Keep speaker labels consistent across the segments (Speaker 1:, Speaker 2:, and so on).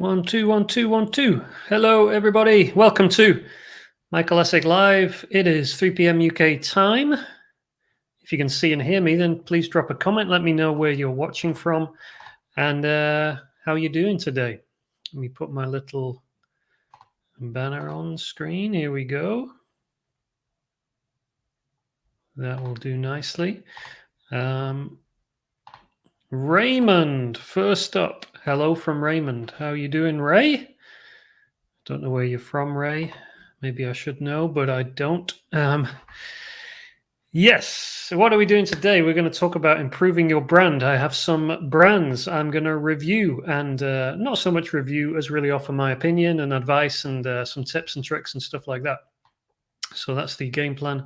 Speaker 1: 1, 2, 1, 2, 1, 2. Hello, everybody. Welcome to Michael Essig Live. It is 3 p.m. UK time. If you can see and hear me, then please drop a comment. Let me know where you're watching from and how you're doing today. Let me put my little banner on screen. Here we go. That will do nicely. Raymond, first up. Hello from Raymond. How are you doing, Ray? Don't know where you're from, Ray. Maybe I should know, but I don't. Yes. So what are we doing today? We're going to talk about improving your brand. I have some brands I'm going to review, and not so much review as really offer my opinion and advice and some tips and tricks and stuff like that. So that's the game plan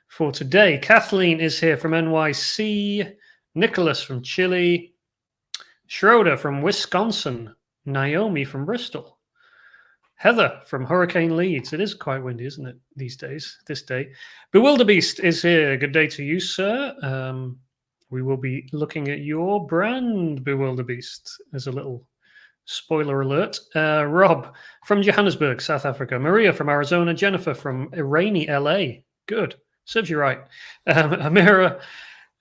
Speaker 1: for today. Kathleen is here from NYC. Nicholas from Chile. Schroeder from Wisconsin. Naomi from Bristol. Heather from Hurricane Leeds. It is quite windy, isn't it, these days, this day. Bewilder Beast is here. Good day to you, sir. We will be looking at your brand, Bewilder Beast, as a little spoiler alert. Rob from Johannesburg, South Africa. Maria from Arizona. Jennifer from rainy LA. Good. Serves you right. Amira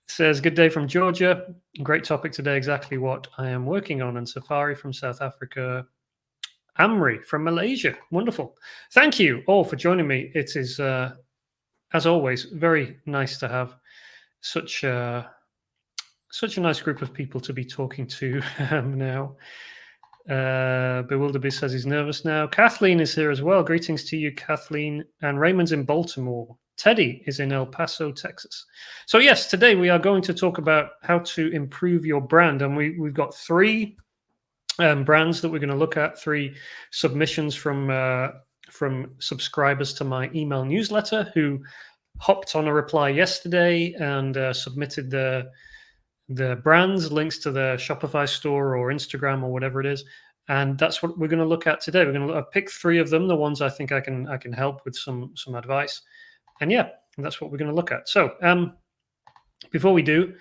Speaker 1: says, good day from Georgia. Great topic today, exactly what I am working on. And Safari from South Africa. Amri from Malaysia. Wonderful. Thank you all for joining me. It is, as always, very nice to have such a nice group of people to be talking to now. Bewilder Beast says he's nervous now. Kathleen is here as well. Greetings to you, Kathleen. And Raymond's in Baltimore. Teddy is in El Paso, Texas. So yes, today we are going to talk about how to improve your brand. And we've got three brands that we're going to look at, three submissions from subscribers to my email newsletter who hopped on a reply yesterday and submitted the brands, links to the Shopify store or Instagram or whatever it is. And that's what we're going to look at today. We're going to pick three of them, the ones I think I can help with some advice. And yeah, that's what we're going to look at. So before we do,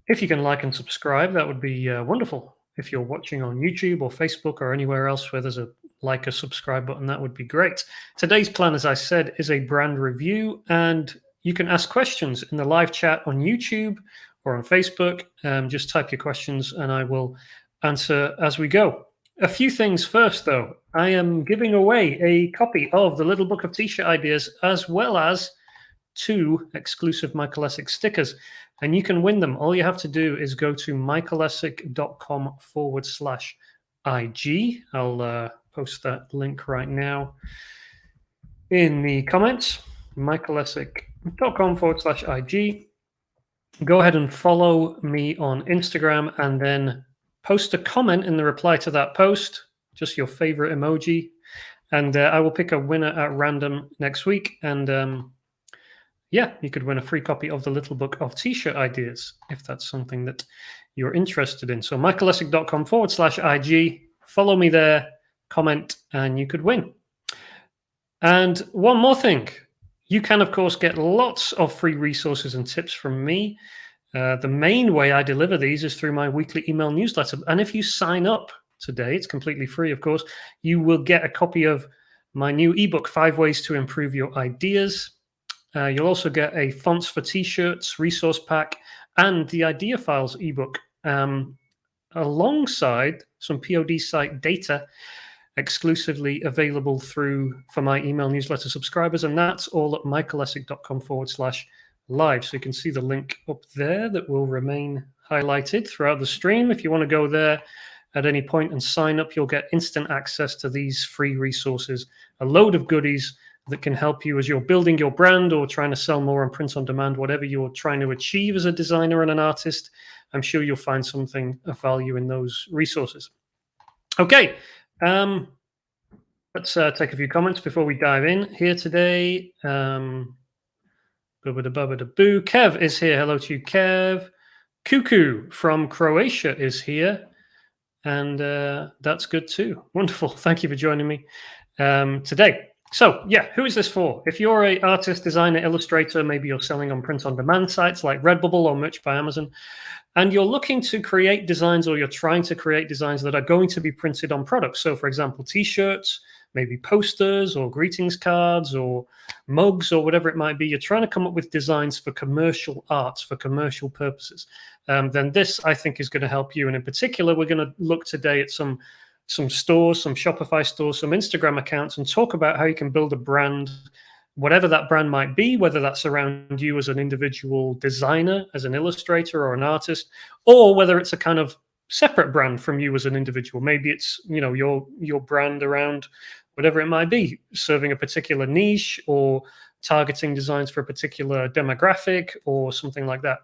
Speaker 1: if you can like and subscribe, that would be wonderful. If you're watching on YouTube or Facebook or anywhere else where there's a like or subscribe button, that would be great. Today's plan, as I said, is a brand review, and you can ask questions in the live chat on YouTube or on Facebook. Just type your questions and I will answer as we go. A few things first, though. I am giving away a copy of the Little Book of T-shirt Ideas as well as 2 exclusive Michael Essig stickers. And you can win them. All you have to do is go to michaelessig.com/IG. I'll post that link right now in the comments. michaelessig.com/IG. Go ahead and follow me on Instagram and then post a comment in the reply to that post, just your favorite emoji. And I will pick a winner at random next week. And yeah, you could win a free copy of the Little Book of T-shirt Ideas if that's something that you're interested in. So michaelessig.com/IG, follow me there, comment, and you could win. And one more thing, you can, of course, get lots of free resources and tips from me. The main way I deliver these is through my weekly email newsletter. And if you sign up today, it's completely free, of course, you will get a copy of my new ebook, 5 Ways to Improve Your Ideas. You'll also get a Fonts for T-shirts resource pack and the Idea Files ebook, alongside some POD site data exclusively available for my email newsletter subscribers. And that's all at michaelessig.com/live. So you can see the link up there that will remain highlighted throughout the stream. If you want to go there at any point and sign up, you'll get instant access to these free resources, a load of goodies that can help you as you're building your brand or trying to sell more on print on demand, whatever you're trying to achieve as a designer and an artist. I'm sure you'll find something of value in those resources. Okay, let's take a few comments before we dive in here today. Kev is here. Hello to you, Kev. Cuckoo from Croatia is here. And that's good too. Wonderful. Thank you for joining me today. So yeah, who is this for? If you're an artist, designer, illustrator, maybe you're selling on print-on-demand sites like Redbubble or Merch by Amazon, and you're looking to create designs, or you're trying to create designs that are going to be printed on products. So for example, t-shirts, maybe posters or greetings cards or mugs or whatever it might be. You're trying to come up with designs for commercial arts, for commercial purposes. Then this, I think, is going to help you. And in particular, we're going to look today at some stores, some Shopify stores, some Instagram accounts, and talk about how you can build a brand, whatever that brand might be, whether that's around you as an individual designer, as an illustrator or an artist, or whether it's a kind of separate brand from you as an individual. Maybe it's, your brand around whatever it might be, serving a particular niche or targeting designs for a particular demographic or something like that.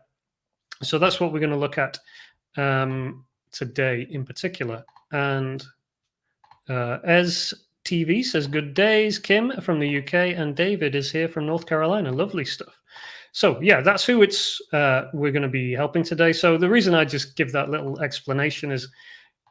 Speaker 1: So that's what we're going to look at today in particular. And Ez TV says, good days, Kim from the UK, and David is here from North Carolina. Lovely stuff. So yeah, that's who we're going to be helping today. So the reason I just give that little explanation is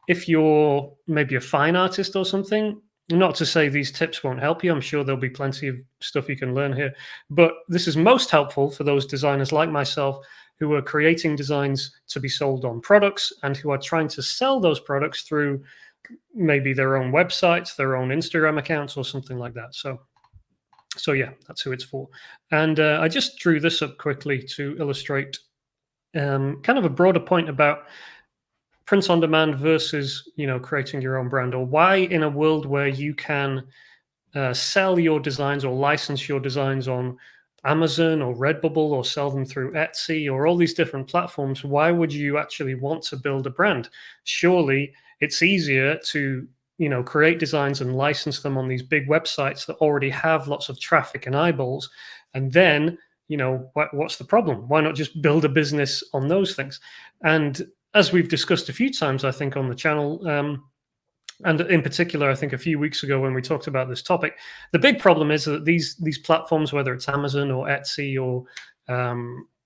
Speaker 1: if you're maybe a fine artist or something, not to say these tips won't help you. I'm sure there'll be plenty of stuff you can learn here. But this is most helpful for those designers like myself who are creating designs to be sold on products and who are trying to sell those products through maybe their own websites, their own Instagram accounts or something like that. So yeah, that's who it's for. And I just drew this up quickly to illustrate kind of a broader point about print on demand versus, creating your own brand, or why in a world where you can sell your designs or license your designs on Amazon or Redbubble or sell them through Etsy or all these different platforms, why would you actually want to build a brand? Surely it's easier to, create designs and license them on these big websites that already have lots of traffic and eyeballs. And then, what's the problem? Why not just build a business on those things? And as we've discussed a few times, I think, on the channel, and in particular, I think a few weeks ago when we talked about this topic, the big problem is that these platforms, whether it's Amazon or Etsy or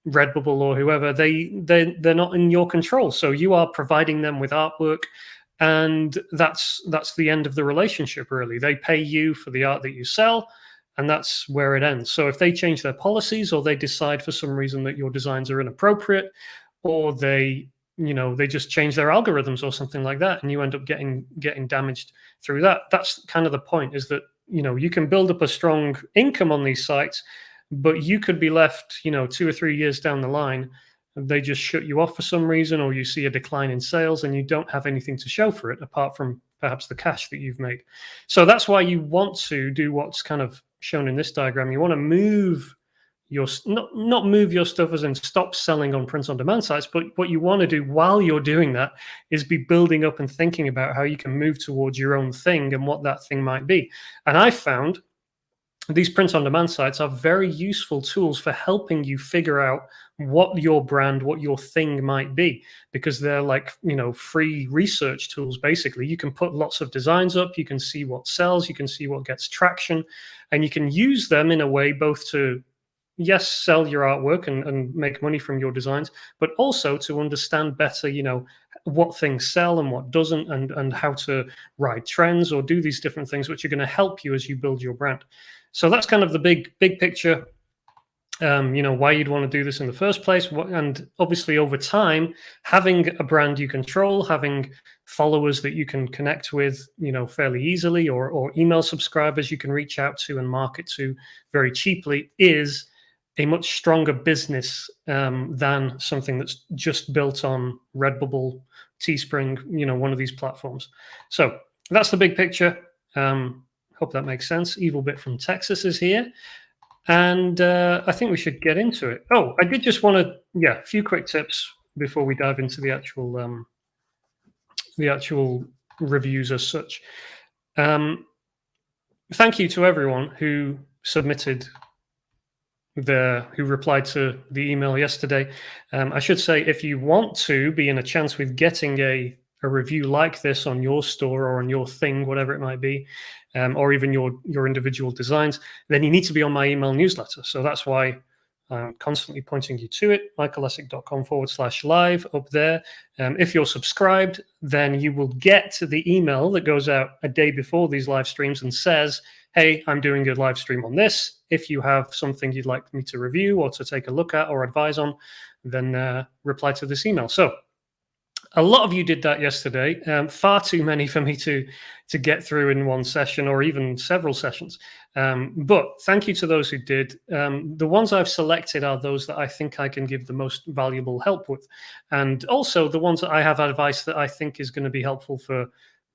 Speaker 1: Redbubble or whoever, they're not in your control. So you are providing them with artwork, and that's the end of the relationship, really. They pay you for the art that you sell, and that's where it ends. So if they change their policies, or they decide for some reason that your designs are inappropriate, or they just change their algorithms or something like that, and you end up getting damaged through that. That's kind of the point, is that, you can build up a strong income on these sites, but you could be left, 2 or 3 years down the line, and they just shut you off for some reason, or you see a decline in sales and you don't have anything to show for it apart from perhaps the cash that you've made. So that's why you want to do what's kind of shown in this diagram. You want to move not move your stuff as in stop selling on print on demand sites, but what you want to do while you're doing that is be building up and thinking about how you can move towards your own thing and what that thing might be. And I found these print on demand sites are very useful tools for helping you figure out what your brand, what your thing might be, because they're like, free research tools. Basically, you can put lots of designs up, you can see what sells, you can see what gets traction, and you can use them in a way both to, yes, sell your artwork and make money from your designs, but also to understand better, what things sell and what doesn't, and how to ride trends or do these different things, which are going to help you as you build your brand. So that's kind of the big picture, why you'd want to do this in the first place. And obviously over time, having a brand you control, having followers that you can connect with, fairly easily, or email subscribers you can reach out to and market to very cheaply, is a much stronger business than something that's just built on Redbubble, Teespring, one of these platforms. So that's the big picture. Hope that makes sense. Evil Bit from Texas is here. And I think we should get into it. Oh, I did just want to, a few quick tips before we dive into the actual reviews as such. Thank you to everyone who submitted who replied to the email yesterday. I should say, if you want to be in a chance with getting a review like this on your store or on your thing, whatever it might be, or even your individual designs, then you need to be on my email newsletter. So that's why I'm constantly pointing you to it, michaelessick.com/live up there. If you're subscribed, then you will get the email that goes out a day before these live streams and says, hey, I'm doing a live stream on this. If you have something you'd like me to review or to take a look at or advise on, then reply to this email. So a lot of you did that yesterday. Far too many for me to get through in one session or even several sessions. But thank you to those who did. The ones I've selected are those that I think I can give the most valuable help with. And also the ones that I have advice that I think is going to be helpful for,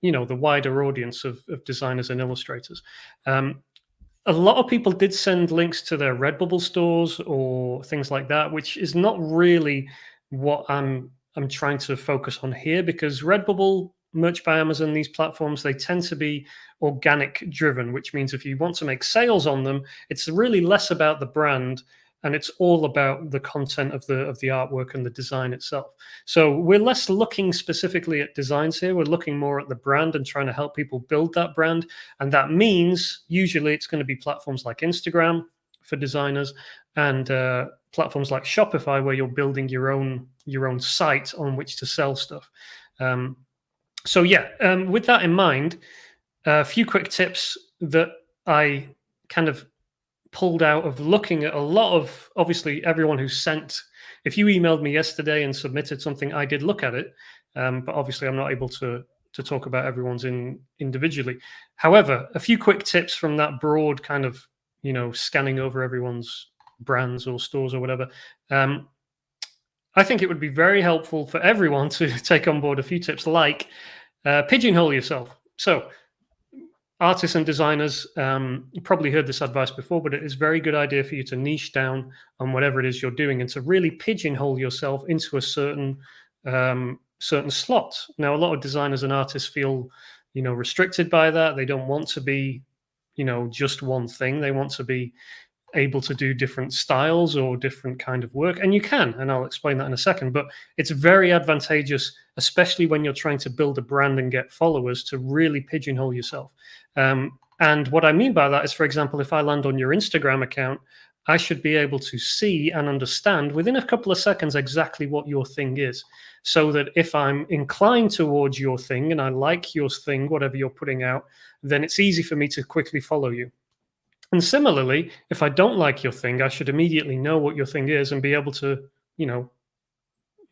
Speaker 1: the wider audience of designers and illustrators. A lot of people did send links to their Redbubble stores or things like that, which is not really what I'm trying to focus on here, because Redbubble, Merch by Amazon, these platforms, they tend to be organic driven, which means if you want to make sales on them, it's really less about the brand and it's all about the content of the artwork and the design itself. So we're less looking specifically at designs here. We're looking more at the brand and trying to help people build that brand. And that means usually it's going to be platforms like Instagram for designers and platforms like Shopify, where you're building your own site on which to sell stuff. With that in mind, a few quick tips that I kind of pulled out of looking at a lot of, obviously, everyone who sent. If you emailed me yesterday and submitted something, I did look at it, but obviously I'm not able to talk about everyone's individually. However, a few quick tips from that broad kind of, scanning over everyone's brands or stores or whatever. I think it would be very helpful for everyone to take on board a few tips like pigeonhole yourself. So artists and designers, you probably heard this advice before, but it is a very good idea for you to niche down on whatever it is you're doing and to really pigeonhole yourself into a certain slot. Now, a lot of designers and artists feel, restricted by that. They don't want to be, just one thing. They want to be able to do different styles or different kind of work, and you can, and I'll explain that in a second. But it's very advantageous, especially when you're trying to build a brand and get followers, to really pigeonhole yourself. And what I mean by that is, for example, if I land on your Instagram account, I should be able to see and understand within a couple of seconds exactly what your thing is, so that if I'm inclined towards your thing and I like your thing, whatever you're putting out, then it's easy for me to quickly follow you. And similarly, if I don't like your thing, I should immediately know what your thing is and be able to,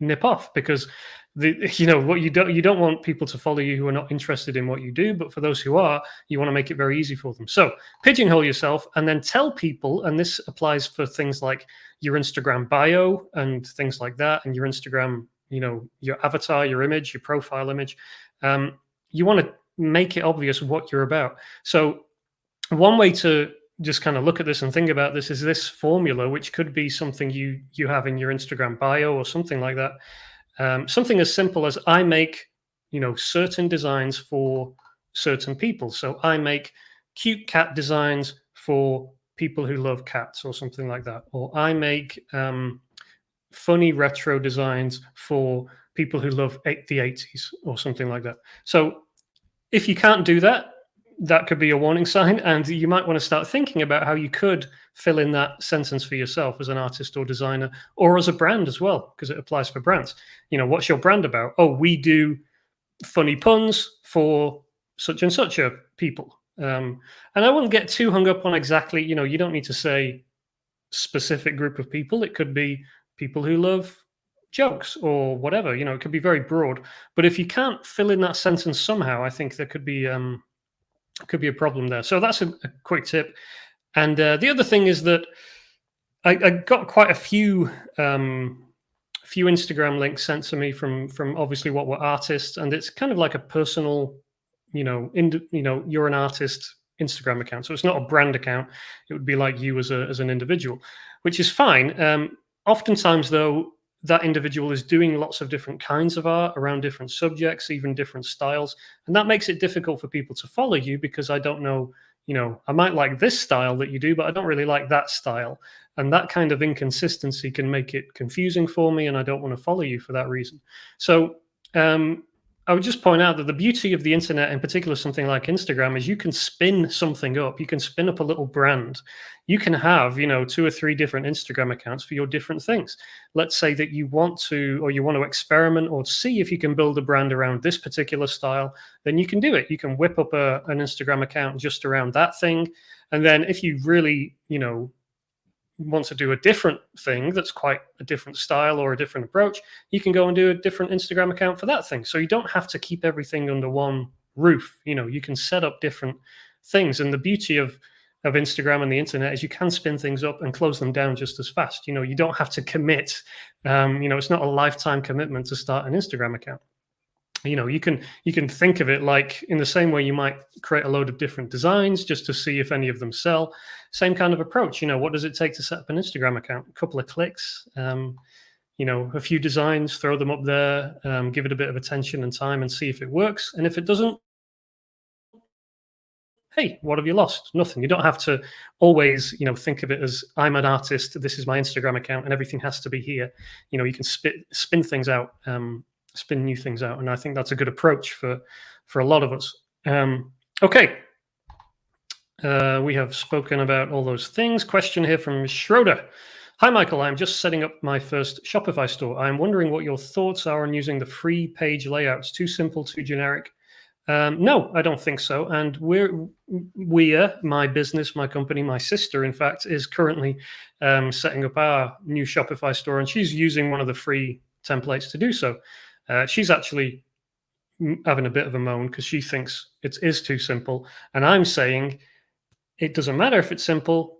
Speaker 1: nip off, because what you don't want people to follow you who are not interested in what you do, but for those who are, you want to make it very easy for them. So pigeonhole yourself and then tell people, and this applies for things like your Instagram bio and things like that, and your Instagram, your avatar, your image, your profile image. You want to make it obvious what you're about. So one way to just kind of look at this and think about this is this formula, which could be something you have in your Instagram bio or something like that. Something as simple as I make, certain designs for certain people. So I make cute cat designs for people who love cats or something like that. Or I make funny retro designs for people who love the 80s or something like that. So if you can't do that, that could be a warning sign, and you might want to start thinking about how you could fill in that sentence for yourself as an artist or designer, or as a brand as well, because it applies for brands. What's your brand about? Oh, we do funny puns for such and such a people. And I wouldn't get too hung up on exactly, you don't need to say specific group of people. It could be people who love jokes or whatever, it could be very broad. But if you can't fill in that sentence somehow, I think there could be a problem there. So that's a quick tip. And the other thing is that I got quite a few Instagram links sent to me from obviously what were artists, and it's kind of like a personal, you're an artist Instagram account. So it's not a brand account. It would be like you as an individual, which is fine. Oftentimes, though, that individual is doing lots of different kinds of art around different subjects, even different styles. And that makes it difficult for people to follow you, because I don't know, I might like this style that you do, but I don't really like that style. And that kind of inconsistency can make it confusing for me, and I don't want to follow you for that reason. So I would just point out that the beauty of the internet, in particular something like Instagram, is you can spin something up. You can spin up a little brand. You can have, 2 or 3 different Instagram accounts for your different things. Let's say that you want to experiment or see if you can build a brand around this particular style, then you can do it. You can whip up an Instagram account just around that thing. And then if you really, want to do a different thing that's quite a different style or a different approach, you can go and do a different Instagram account for that thing. So you don't have to keep everything under one roof. You can set up different things. And the beauty of Instagram and the internet is you can spin things up and close them down just as fast. You don't have to commit. It's not a lifetime commitment to start an Instagram account. You can think of it like in the same way you might create a load of different designs just to see if any of them sell. Same kind of approach. What does it take to set up an Instagram account? A couple of clicks, a few designs, throw them up there, give it a bit of attention and time and see if it works. And if it doesn't, hey, what have you lost? Nothing. You don't have to always, think of it as I'm an artist, this is my Instagram account and everything has to be here. You can spin things out, spin new things out. And I think that's a good approach for a lot of us. Okay. We have spoken about all those things. Question here from Schroeder. Hi, Michael. I'm just setting up my first Shopify store. I'm wondering what your thoughts are on using the free page layouts. Too simple, too generic? No, I don't think so. And my business, my company, my sister, in fact, is currently setting up our new Shopify store, and she's using one of the free templates to do so. She's actually having a bit of a moan because she thinks it is too simple. And I'm saying it doesn't matter if it's simple.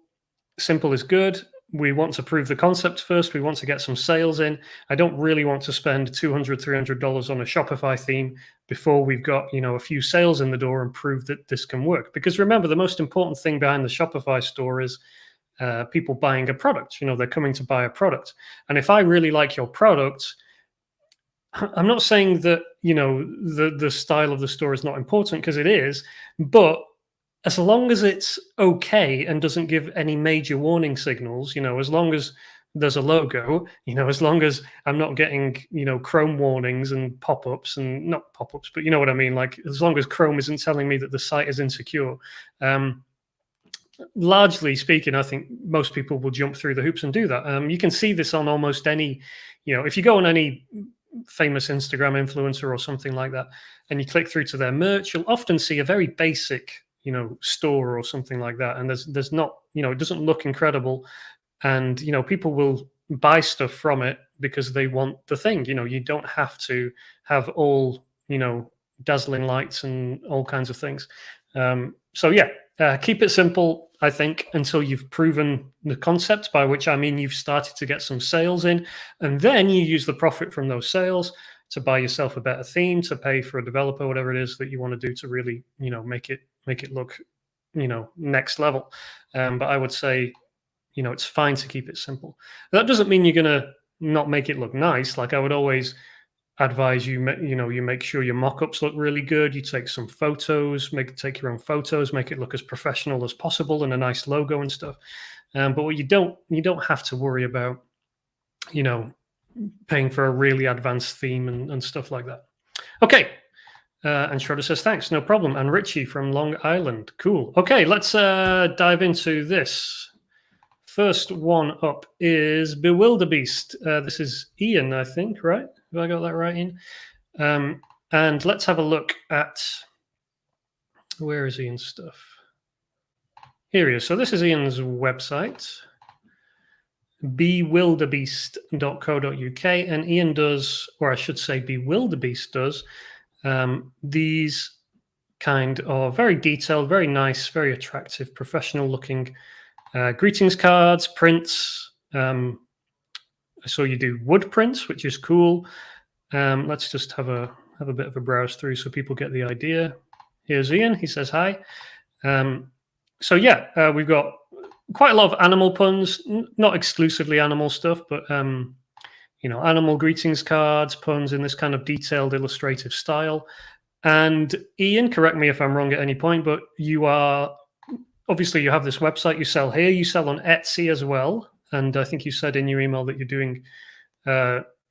Speaker 1: Simple is good. We want to prove the concept first. We want to get some sales in. I don't really want to spend $200, $300 on a Shopify theme before we've got, a few sales in the door and prove that this can work. Because remember, the most important thing behind the Shopify store is people buying a product. They're coming to buy a product. And if I really like your product, I'm not saying that, the style of the store is not important, because it is, but as long as it's okay and doesn't give any major warning signals, as long as there's a logo, as long as I'm not getting, Chrome warnings and pop-ups, and not pop-ups, but you know what I mean? Like, as long as Chrome isn't telling me that the site is insecure, largely speaking, I think most people will jump through the hoops and do that. You can see this on almost any, if you go on any famous Instagram influencer or something like that, and you click through to their merch, you'll often see a very basic, store or something like that. And there's not, it doesn't look incredible. And, people will buy stuff from it because they want the thing. You don't have to have all, dazzling lights and all kinds of things. So yeah, keep it simple, I think, until you've proven the concept, by which I mean you've started to get some sales in, and then you use the profit from those sales to buy yourself a better theme, to pay for a developer, whatever it is that you want to do to really, make it look, next level. But I would say, it's fine to keep it simple. That doesn't mean you're going to not make it look nice. Like, I would always advise you make sure your mock-ups look really good. You take some photos, take your own photos, make it look as professional as possible, and a nice logo and stuff. But what you don't have to worry about, paying for a really advanced theme and stuff like that. Okay. And Schroeder says, thanks, no problem. And Richie from Long Island. Cool. Okay, let's dive into this. First one up is Bewilder Beast. This is Ian, I think, right? Have I got that right, Ian? And let's have a look at, where is Ian's stuff? Here he is. So this is Ian's website, bewilderbeast.co.uk. And Ian does, or I should say Bewilder Beast does, these kind of very detailed, very nice, very attractive, professional looking greetings cards, prints. So you do wood prints, which is cool. Let's just have a bit of a browse through so people get the idea. Here's Ian. He says hi. So yeah, we've got quite a lot of animal puns, not exclusively animal stuff, but animal greetings cards, puns in this kind of detailed illustrative style. And Ian, correct me if I'm wrong at any point, but you have this website, you sell here, you sell on Etsy as well. And I think you said in your email that you're doing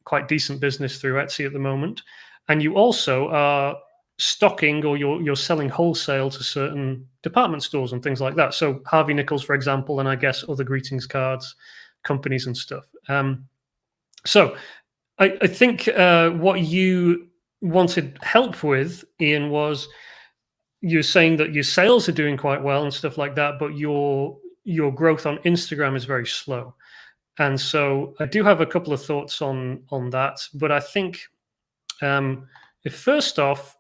Speaker 1: quite decent business through Etsy at the moment. and you also are stocking, or you're selling wholesale to certain department stores and things like that. So Harvey Nichols, for example, and I guess other greetings cards companies and stuff. So I think what you wanted help with, Ian, was you're saying that your sales are doing quite well and stuff like that, but your growth on Instagram is very slow. And so I do have a couple of thoughts on that. But I think if first off,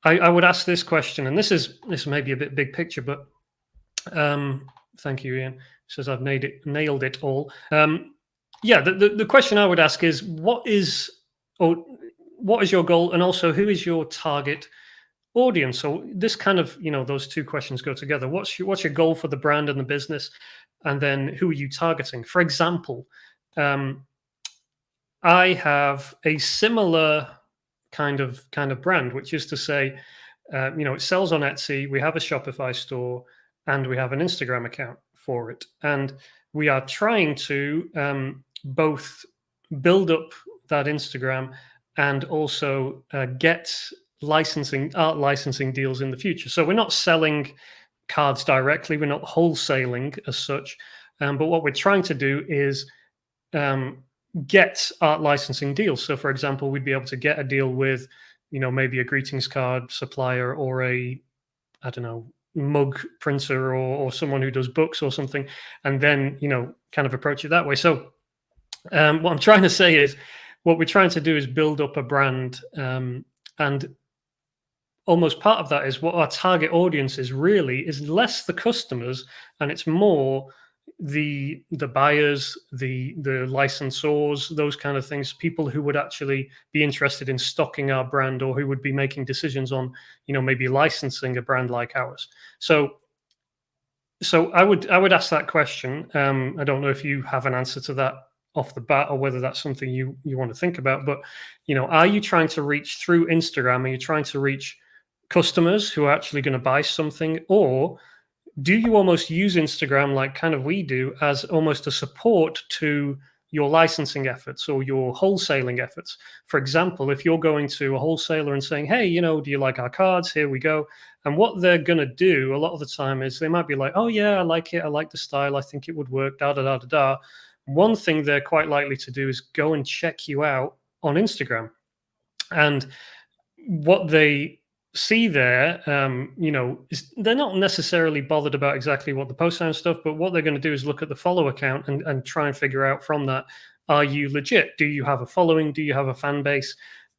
Speaker 1: I would ask this question, and this may be a bit big picture, but thank you, Ian. Says I've nailed it all. Yeah, the question I would ask is what is your goal, and also who is your target audience? So this kind of, those two questions go together. What's your goal for the brand and the business, and then who are you targeting? For example, I have a similar kind of brand, which is to say, it sells on Etsy. We have a Shopify store, and we have an Instagram account for it, and we are trying to both build up that Instagram and also get art licensing deals in the future. So we're not selling cards directly, we're not wholesaling as such, but what we're trying to do is get art licensing deals. So for example, we'd be able to get a deal with, maybe a greetings card supplier, or a, I don't know, mug printer, or someone who does books or something, and then, kind of approach it that way. So what I'm trying to say is, what we're trying to do is build up a brand, and almost part of that is what our target audience is less the customers, and it's more the buyers, the licensors, those kind of things, people who would actually be interested in stocking our brand, or who would be making decisions on, maybe licensing a brand like ours. So I would ask that question. I don't know if you have an answer to that off the bat, or whether that's something you want to think about. But are you trying to reach through Instagram? Are you trying to reach customers who are actually going to buy something, or do you almost use Instagram, like kind of we do, as almost a support to your licensing efforts or your wholesaling efforts? For example, if you're going to a wholesaler and saying, hey, do you like our cards? Here we go. And what they're going to do a lot of the time is they might be like, oh yeah, I like it. I like the style. I think it would work, da, da, da, da, da. One thing they're quite likely to do is go and check you out on Instagram. And what they see there, is they're not necessarily bothered about exactly what the posts are and stuff, but what they're going to do is look at the follow account and try and figure out from that, are you legit? Do you have a following? Do you have a fan base?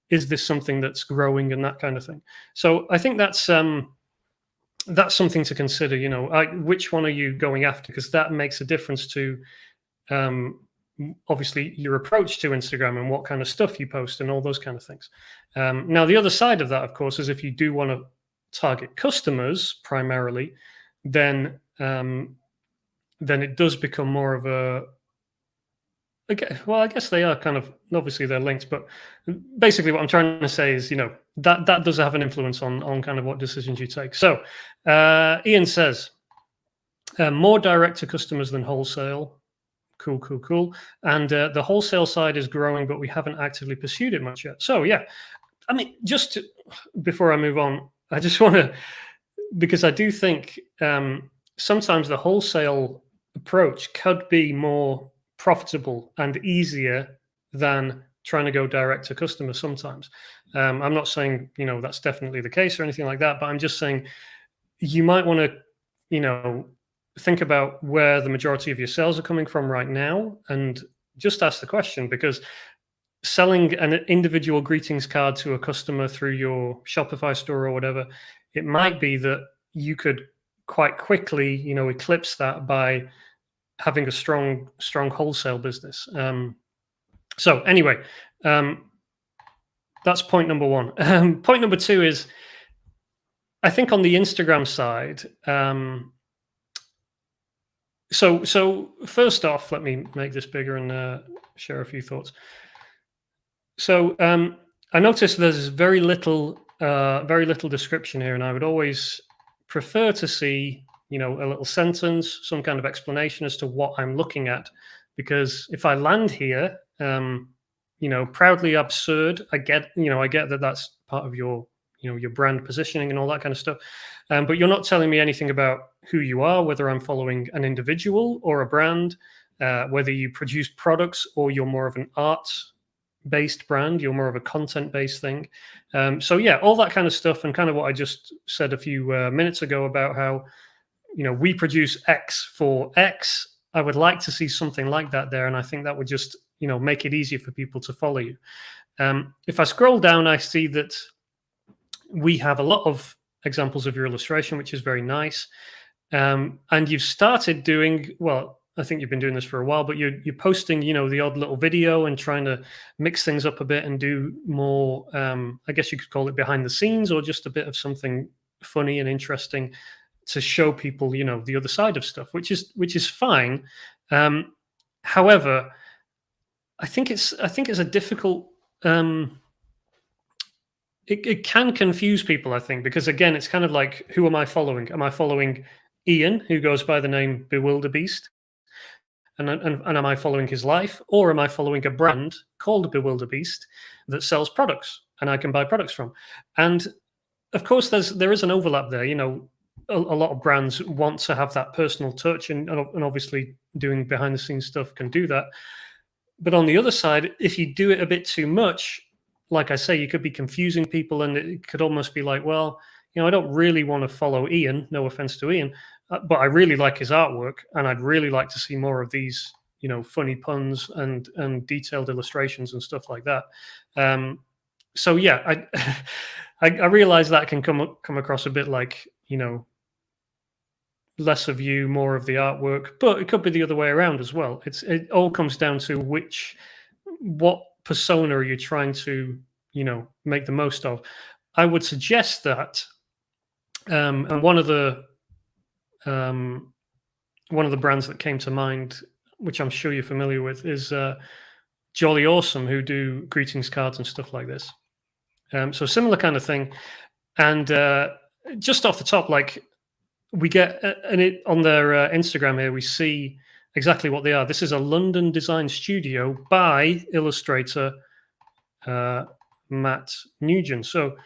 Speaker 1: Is this something that's growing, and that kind of thing? So I think that's something to consider. Which one are you going after? Because that makes a difference to obviously your approach to Instagram and what kind of stuff you post and all those kind of things. Now, the other side of that, of course, is if you do want to target customers primarily, then it does become more of a, okay, well, I guess they are kind of, obviously they're linked, but basically what I'm trying to say is, that does have an influence on kind of what decisions you take. So Ian says, more direct to customers than wholesale. Cool. And the wholesale side is growing, but we haven't actively pursued it much yet. So yeah, I mean, before I move on, I just want to, because I do think sometimes the wholesale approach could be more profitable and easier than trying to go direct to customers sometimes. I'm not saying, that's definitely the case or anything like that, but I'm just saying you might want to, think about where the majority of your sales are coming from right now, and just ask the question, because selling an individual greetings card to a customer through your Shopify store or whatever, it might be that you could quite quickly, eclipse that by having a strong wholesale business. So anyway, that's point number one. Point number two is, I think on the Instagram side, So first off, let me make this bigger and share a few thoughts. So I noticed there's very little description here, and I would always prefer to see, a little sentence, some kind of explanation as to what I'm looking at, because if I land here, proudly absurd. I get that that's part of your, your brand positioning and all that kind of stuff. But you're not telling me anything about who you are, whether I'm following an individual or a brand, whether you produce products or you're more of an art-based brand, you're more of a content-based thing. So yeah, all that kind of stuff, and kind of what I just said a few minutes ago about how, we produce X for X. I would like to see something like that there, and I think that would just, make it easier for people to follow you. If I scroll down, I see that we have a lot of examples of your illustration, which is very nice. And you've started doing, well, I think you've been doing this for a while, but you're posting, the odd little video and trying to mix things up a bit and do more, I guess you could call it behind the scenes, or just a bit of something funny and interesting to show people, the other side of stuff, which is fine. However, I think it's a difficult, it can confuse people, I think, because again, it's kind of like, who am I following? Am I following Ian, who goes by the name Bewilder Beast? And am I following his life, or am I following a brand called Bewilder Beast that sells products and I can buy products from? And of course, there is an overlap there. A lot of brands want to have that personal touch, and obviously doing behind the scenes stuff can do that. But on the other side, if you do it a bit too much, like I say, you could be confusing people, and it could almost be like, well, I don't really want to follow Ian, no offense to Ian, but I really like his artwork, and I'd really like to see more of these, funny puns and detailed illustrations and stuff like that. So yeah, I realize that can come across a bit like, less of you, more of the artwork, but it could be the other way around as well. It all comes down to what persona are you trying to, make the most of. I would suggest that, and one of the brands that came to mind, which I'm sure you're familiar with, is Jolly Awesome, who do greetings cards and stuff like this. So similar kind of thing. And just off the top, like, we get on their Instagram here, we see exactly what they are. This is a London design studio by illustrator Matt Nugent. So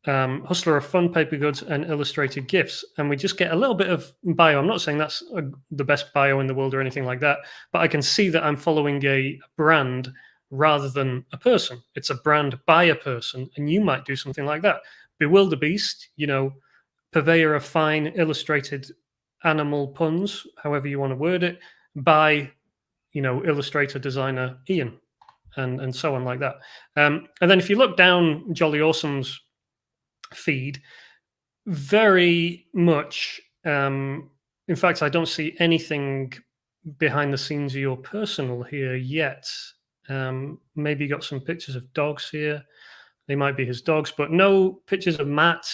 Speaker 1: hustler of fun paper goods and illustrated gifts. And we just get a little bit of bio. I'm not saying that's the best bio in the world or anything like that, but I can see that I'm following a brand rather than a person. It's a brand by a person, and you might do something like that. Bewilder Beast, purveyor of fine illustrated animal puns, however you want to word it, by, illustrator designer Ian, and so on like that. And then if you look down Jolly Awesome's feed, very much, in fact, I don't see anything behind the scenes of your personal here yet. Maybe you got some pictures of dogs here. They might be his dogs, but no pictures of Matt.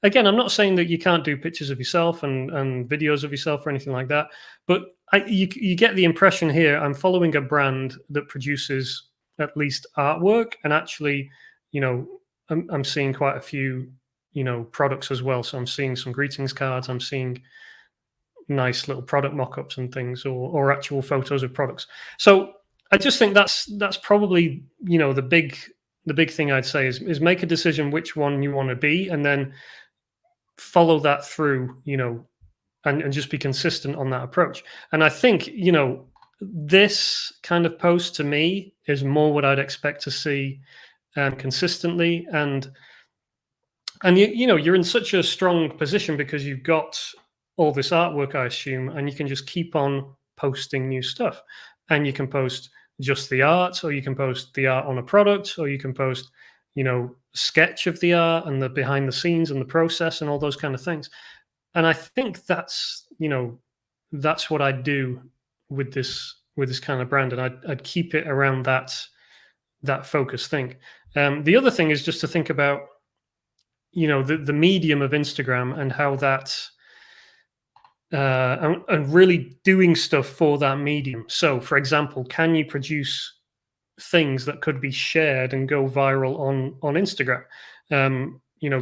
Speaker 1: Again, I'm not saying that you can't do pictures of yourself and videos of yourself or anything like that, but you get the impression here I'm following a brand that produces at least artwork, and actually, I'm seeing quite a few, products as well. So I'm seeing some greetings cards, I'm seeing nice little product mock-ups and things, or actual photos of products. So I just think that's probably, the big thing I'd say is make a decision which one you want to be, and then follow that through, and just be consistent on that approach. And I think, this kind of post to me is more what I'd expect to see consistently. And you're in such a strong position because you've got all this artwork, I assume, and you can just keep on posting new stuff. And you can post just the art, or you can post the art on a product, or you can post, sketch of the art and the behind the scenes and the process and all those kind of things. And I think that's what I'd do with this kind of brand, and I'd keep it around that focus thing. The other thing is just to think about, the medium of Instagram and how that, and really doing stuff for that medium. So, for example, can you produce things that could be shared and go viral on Instagram?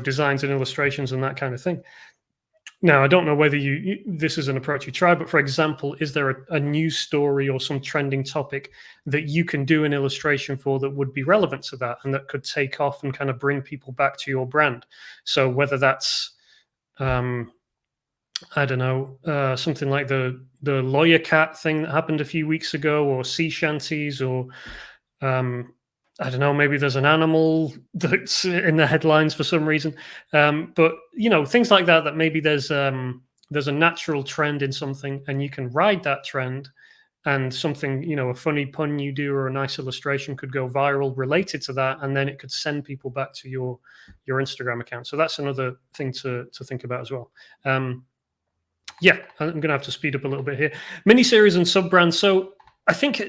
Speaker 1: Designs and illustrations and that kind of thing. Now, I don't know whether this is an approach you try, but for example, is there a news story or some trending topic that you can do an illustration for that would be relevant to that and that could take off and kind of bring people back to your brand? So whether that's I don't know, something like the lawyer cat thing that happened a few weeks ago, or sea shanties, or I don't know, maybe there's an animal that's in the headlines for some reason. But things like that. That maybe there's a natural trend in something, and you can ride that trend, and something, a funny pun you do or a nice illustration could go viral related to that, and then it could send people back to your Instagram account. So that's another thing to think about as well. Yeah, I'm going to have to speed up a little bit here. Miniseries and sub brands. So I think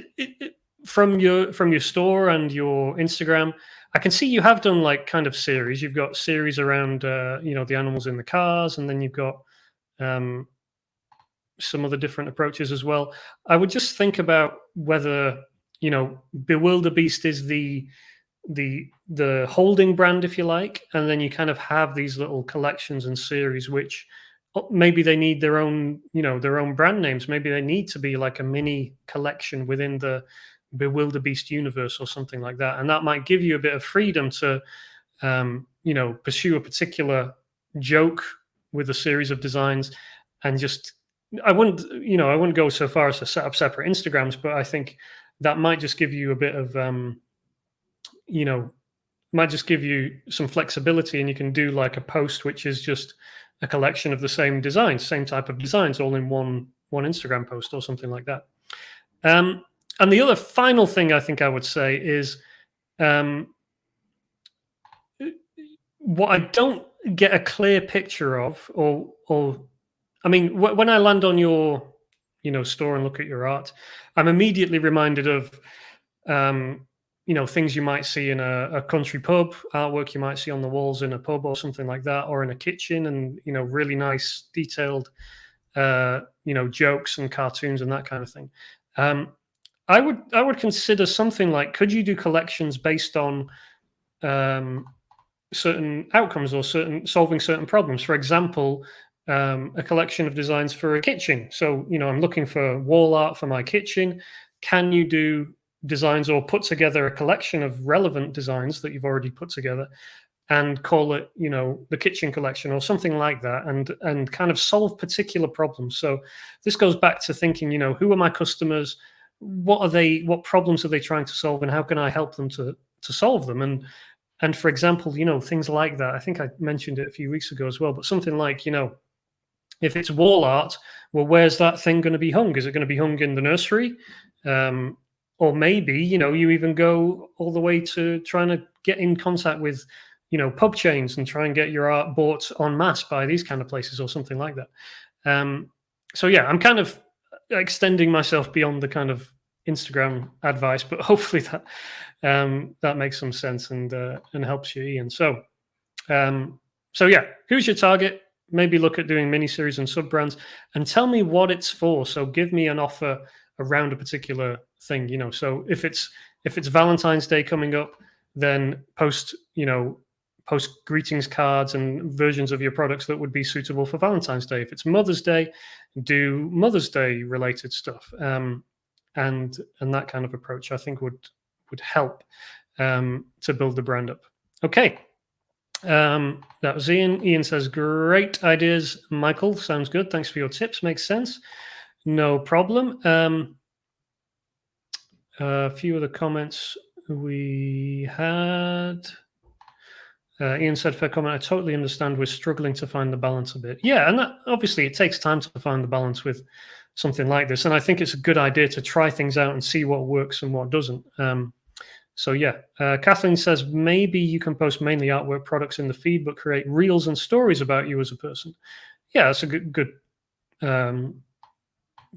Speaker 1: from your store and your Instagram, I can see you have done like kind of series. You've got series around the animals in the cars, and then you've got some other different approaches as well. I would just think about whether Bewilder Beast is the holding brand, if you like, and then you kind of have these little collections and series which maybe they need their own brand names. Maybe they need to be like a mini collection within the Bewilder Beast universe or something like that, and that might give you a bit of freedom to pursue a particular joke with a series of designs. And just I wouldn't go so far as to set up separate Instagrams, but I think that might just give you a bit of might just give you some flexibility, and you can do like a post which is just a collection of the same designs, same type of designs, all in one Instagram post or something like that. And the other final thing I think I would say is what I don't get a clear picture of, or I mean, when I land on your store and look at your art, I'm immediately reminded of things you might see in a country pub, artwork you might see on the walls in a pub or something like that, or in a kitchen, and really nice detailed jokes and cartoons and that kind of thing. I would consider something like, could you do collections based on certain outcomes or solving certain problems? For example, a collection of designs for a kitchen. So I'm looking for wall art for my kitchen. Can you do designs or put together a collection of relevant designs that you've already put together and call it the kitchen collection or something like that, and kind of solve particular problems? So this goes back to thinking, who are my customers, what problems are they trying to solve, and how can I help them to solve them? And for example, things like that. I think I mentioned it a few weeks ago as well, but something like, if it's wall art, well, where's that thing going to be hung? Is it going to be hung in the nursery? Or maybe, you even go all the way to trying to get in contact with, pub chains and try and get your art bought en masse by these kind of places or something like that. So yeah, I'm kind of extending myself beyond the kind of Instagram advice, but hopefully that makes some sense and helps you, Ian. So yeah, who's your target? Maybe look at doing miniseries and sub brands, and tell me what it's for. So give me an offer around a particular thing. So if it's Valentine's Day coming up, then post greetings cards and versions of your products that would be suitable for Valentine's Day. If it's Mother's Day, do Mother's Day related stuff, and that kind of approach I think would help to build the brand up. Okay. That was Ian. Ian says, great ideas, Michael. Sounds good. Thanks for your tips. Makes sense. No problem. A few other comments we had. Ian said, fair comment. I totally understand. We're struggling to find the balance a bit. Yeah, and that, obviously it takes time to find the balance with something like this. And I think it's a good idea to try things out and see what works and what doesn't. So yeah, Kathleen says, maybe you can post mainly artwork products in the feed, but create reels and stories about you as a person. Yeah, that's a good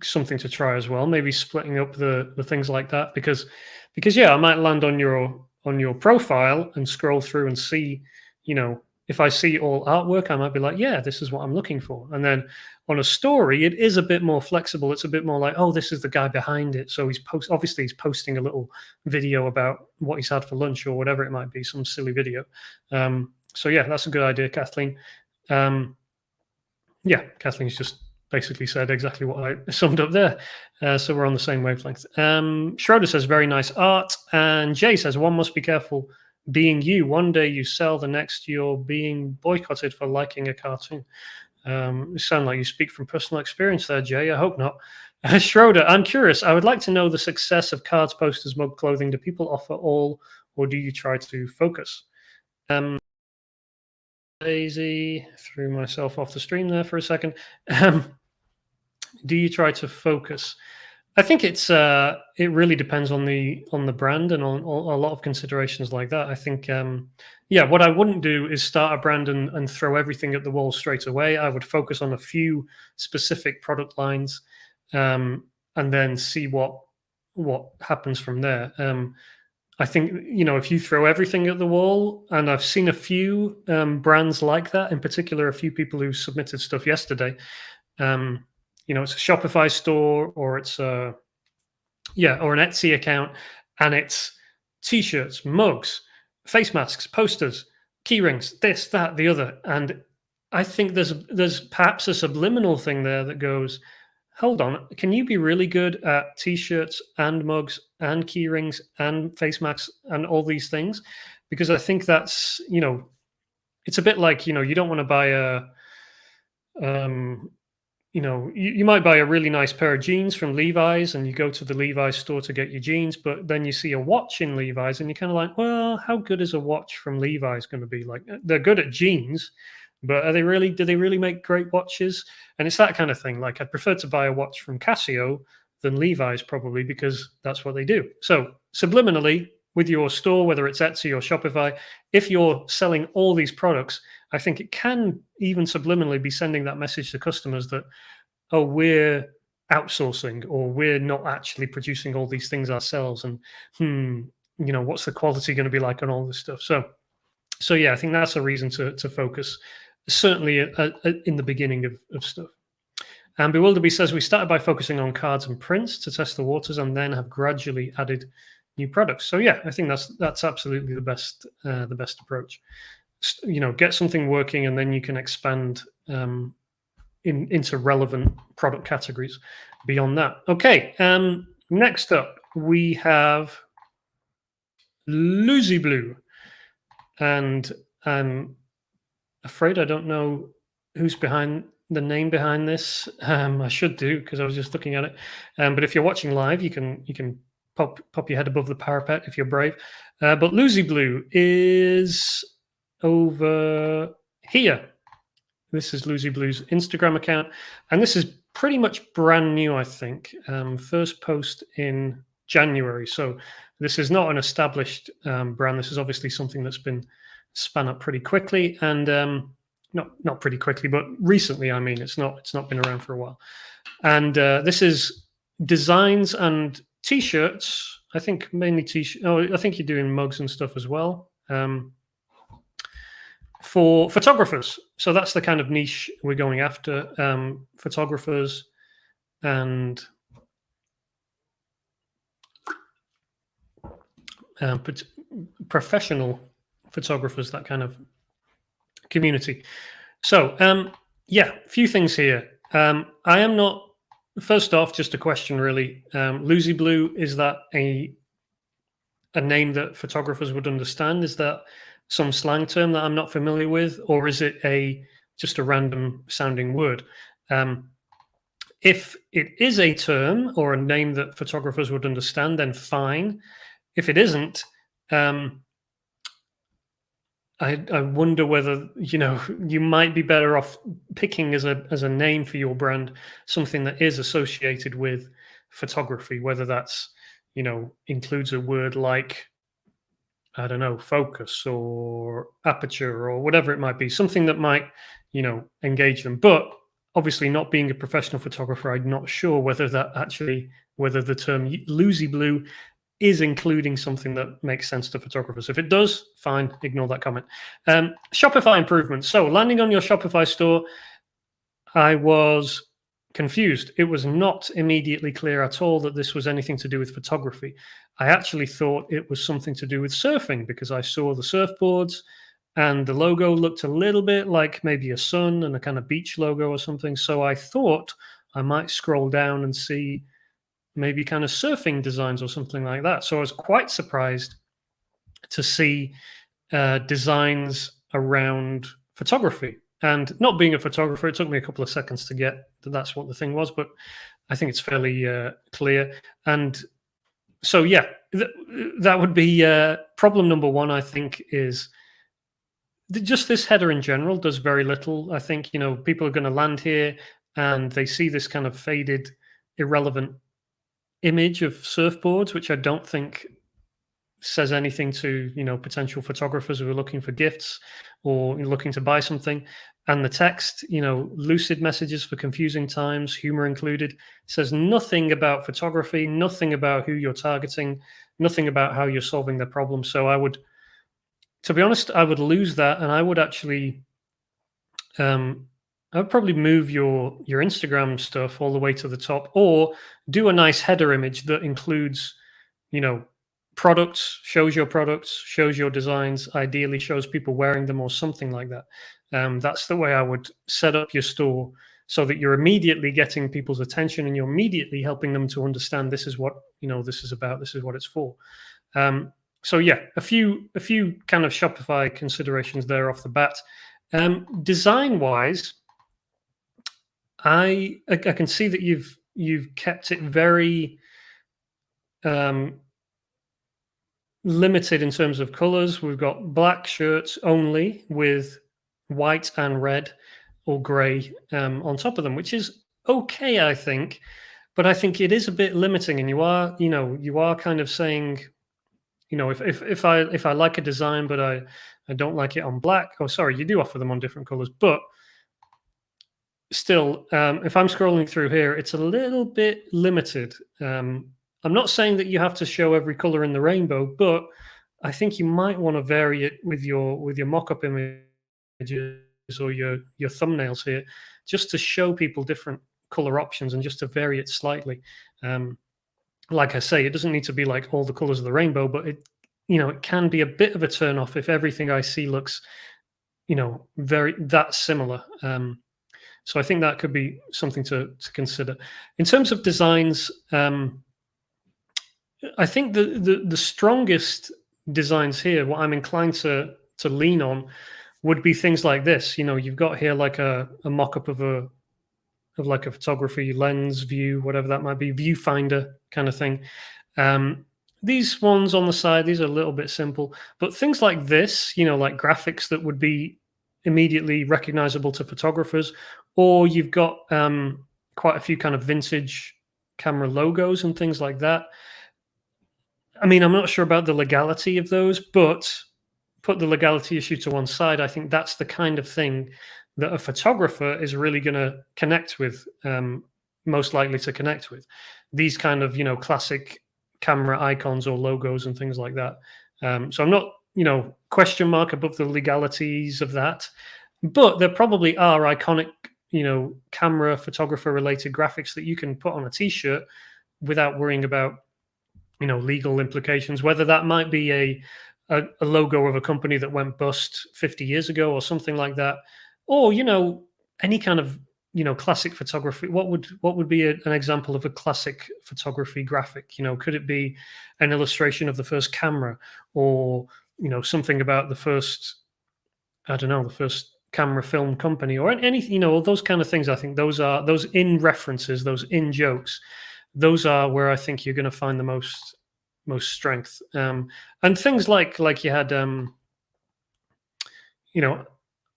Speaker 1: something to try as well. Maybe splitting up the things like that, because yeah, I might land on your profile and scroll through and see, if I see all artwork, I might be like, yeah, this is what I'm looking for. And then on a story, it is a bit more flexible. It's a bit more like, oh, this is the guy behind it. So he's posting a little video about what he's had for lunch or whatever it might be, some silly video. So yeah, that's a good idea, Kathleen. Yeah, Kathleen's just basically said exactly what I summed up there. So we're on the same wavelength. Schroeder says, very nice art. And Jay says, one must be careful being you. One day you sell, the next you're being boycotted for liking a cartoon. You sound like you speak from personal experience there, Jay. I hope not. Schroeder, I'm curious. I would like to know the success of cards, posters, mug, clothing. Do people offer all, or do you try to focus? Daisy, threw myself off the stream there for a second. Do you try to focus? I think it really depends on the brand and on a lot of considerations like that. I think what I wouldn't do is start a brand and throw everything at the wall straight away. I would focus on a few specific product lines and then see what happens from there. I think, if you throw everything at the wall, and I've seen a few brands like that, in particular, a few people who submitted stuff yesterday. It's a Shopify store or it's or an Etsy account, and it's T-shirts, mugs, face masks, posters, key rings, this, that, the other. And I think there's perhaps a subliminal thing there that goes, hold on, can you be really good at T-shirts and mugs and key rings and face masks and all these things? Because I think that's, it's a bit like, you don't want to buy you might buy a really nice pair of jeans from Levi's and you go to the Levi's store to get your jeans, but then you see a watch in Levi's and you're kind of like, well, how good is a watch from Levi's going to be? Like, they're good at jeans, but do they really make great watches? And it's that kind of thing. Like, I'd prefer to buy a watch from Casio than Levi's, probably, because that's what they do. So subliminally, with your store, whether it's Etsy or Shopify, if you're selling all these products, I think it can even subliminally be sending that message to customers that, oh, we're outsourcing, or we're not actually producing all these things ourselves. And, what's the quality going to be like on all this stuff? So yeah, I think that's a reason to focus, certainly in the beginning of stuff. And Bewilder Beast says, we started by focusing on cards and prints to test the waters and then have gradually added new products. So yeah, I think that's absolutely the best approach. Get something working and then you can expand into relevant product categories beyond that. Okay, next up we have Losey Blue. And I'm afraid I don't know who's behind the name behind this. I should do, because I was just looking at it. But if you're watching live, you can pop your head above the parapet if you're brave. But Losey Blue is over here. This is Losey Blue's Instagram account, and this is pretty much brand new, I think. First post in January. So this is not an established brand. This is obviously something that's been spun up pretty quickly, and not pretty quickly, but recently. I mean, it's not been around for a while. And this is designs and T-shirts. I think mainly T-shirts. Oh, I think you're doing mugs and stuff as well. For photographers. So that's the kind of niche we're going after. Photographers and professional photographers, that kind of community. So a few things here. I am not, first off, just a question really. Losey Blue, is that a name that photographers would understand? Is that some slang term that I'm not familiar with, or is it just a random sounding word? If it is a term or a name that photographers would understand, then fine. If it isn't, I wonder whether you might be better off picking as a name for your brand something that is associated with photography, whether that's includes a word like, I don't know, focus or aperture or whatever it might be, something that might engage them. But obviously, not being a professional photographer, I'm not sure whether the term Losey Blue is including something that makes sense to photographers. If it does, fine, ignore that comment. Shopify improvements. So landing on your Shopify store, I was confused. It was not immediately clear at all that this was anything to do with photography. I actually thought it was something to do with surfing, because I saw the surfboards and the logo looked a little bit like maybe a sun and a kind of beach logo or something. So I thought I might scroll down and see maybe kind of surfing designs or something like that. So I was quite surprised to see designs around photography. And not being a photographer, it took me a couple of seconds to get that that's what the thing was, but I think it's fairly clear. And so, yeah, that would be problem number one, I think, is just this header in general does very little. I think, people are going to land here and they see this kind of faded, irrelevant image of surfboards, which I don't think says anything to potential photographers who are looking for gifts or looking to buy something. And the text, lucid messages for confusing times, humor included, says nothing about photography, nothing about who you're targeting, nothing about how you're solving their problem. So to be honest, I would lose that, and I would actually I would probably move your Instagram stuff all the way to the top, or do a nice header image that includes products, shows your designs, ideally shows people wearing them or something like that. That's the way I would set up your store, so that you're immediately getting people's attention and you're immediately helping them to understand this is what this is about, this is what it's for. So yeah, a few kind of Shopify considerations there off the bat. Design wise, I can see that you've kept it very limited in terms of colors. We've got black shirts only with white and red or gray on top of them, which is okay, I think. But I think it is a bit limiting, and you are kind of saying, if I like a design, but I don't like it on black. Oh, sorry, you do offer them on different colors, but still, if I'm scrolling through here, it's a little bit limited. I'm not saying that you have to show every color in the rainbow, but I think you might want to vary it with your mock-up images or your thumbnails here, just to show people different color options and just to vary it slightly. Like I say, it doesn't need to be like all the colors of the rainbow, but it can be a bit of a turn off if everything I see looks, very that similar. So I think that could be something to consider. In terms of designs, I think the strongest designs here, what I'm inclined to lean on, would be things like this. You've got here like a mock-up of like a photography lens view, whatever that might be, viewfinder kind of thing. These ones on the side, these are a little bit simple, but things like this, like graphics that would be immediately recognizable to photographers, or you've got quite a few kind of vintage camera logos and things like that. I mean, I'm not sure about the legality of those, but put the legality issue to one side. I think that's the kind of thing that a photographer is really going to connect with, most likely to connect with. These kind of, classic camera icons or logos and things like that. So I'm not, question mark above the legalities of that, but there probably are iconic, camera photographer related graphics that you can put on a t-shirt without worrying about, legal implications, whether that might be a logo of a company that went bust 50 years ago or something like that, or any kind of classic photography. What would be an example of a classic photography graphic? Could it be an illustration of the first camera, or something about the first, I don't know, the first camera film company, or anything, all those kind of things. I think those in references, those in jokes, those are where I think you're going to find the most strength. And things like you had,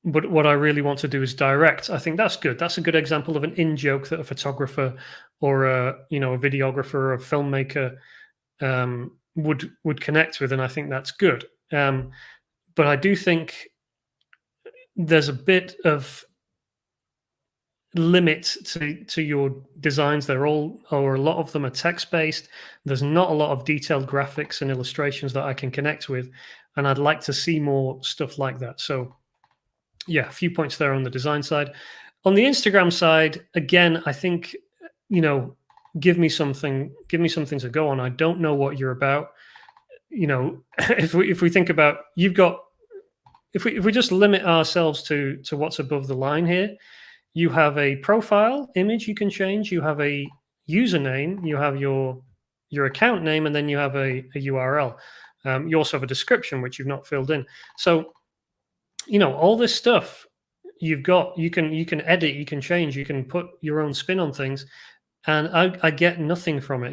Speaker 1: but what I really want to do is direct. I think that's good. That's a good example of an in joke that a photographer or a videographer or a filmmaker would connect with, and I think that's good. But I do think there's a bit of limit to your designs. They're all, or a lot of them, are text-based. There's not a lot of detailed graphics and illustrations that I can connect with, and I'd like to see more stuff like that. So yeah, a few points there on the design side. On the Instagram side, again, I think, give me something to go on. I don't know what you're about. If we think about, you've got, if we just limit ourselves to what's above the line here, you have a profile image you can change, you have a username, you have your account name, and then you have a URL. You also have a description which you've not filled in. So all this stuff you've got, you can edit, you can change, you can put your own spin on things, and I get nothing from it.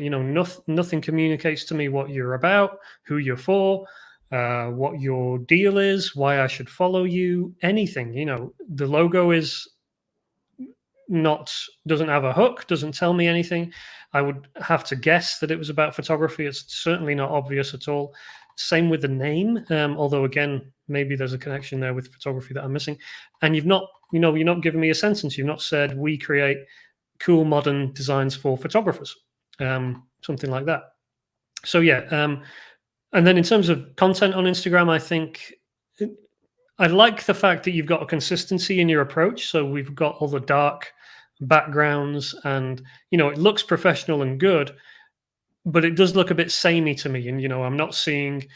Speaker 1: Nothing communicates to me what you're about, who you're for, what your deal is, why I should follow you, anything. The logo doesn't have a hook, doesn't tell me anything. I would have to guess that it was about photography. It's certainly not obvious at all. Same with the name, although again, maybe there's a connection there with photography that I'm missing. And you're not giving me a sentence. You've not said we create cool modern designs for photographers, something like that. So yeah, and then in terms of content on Instagram, I think I like the fact that you've got a consistency in your approach. So we've got all the dark backgrounds, and it looks professional and good, but it does look a bit samey to me. And I'm not seeing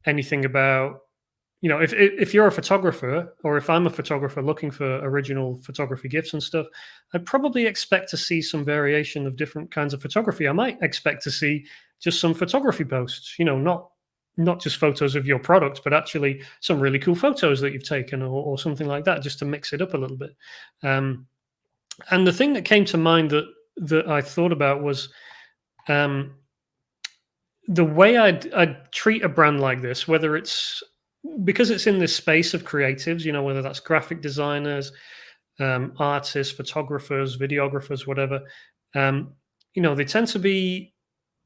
Speaker 1: anything about if you're a photographer, or if I'm a photographer looking for original photography gifts and stuff, I'd probably expect to see some variation of different kinds of photography. I might expect to see just some photography posts, not just photos of your product, but actually some really cool photos that you've taken, or something like that, just to mix it up a little bit. And the thing that came to mind that I thought about was the way I'd treat a brand like this, whether it's because it's in this space of creatives, whether that's graphic designers, artists, photographers, videographers, whatever, they tend to be,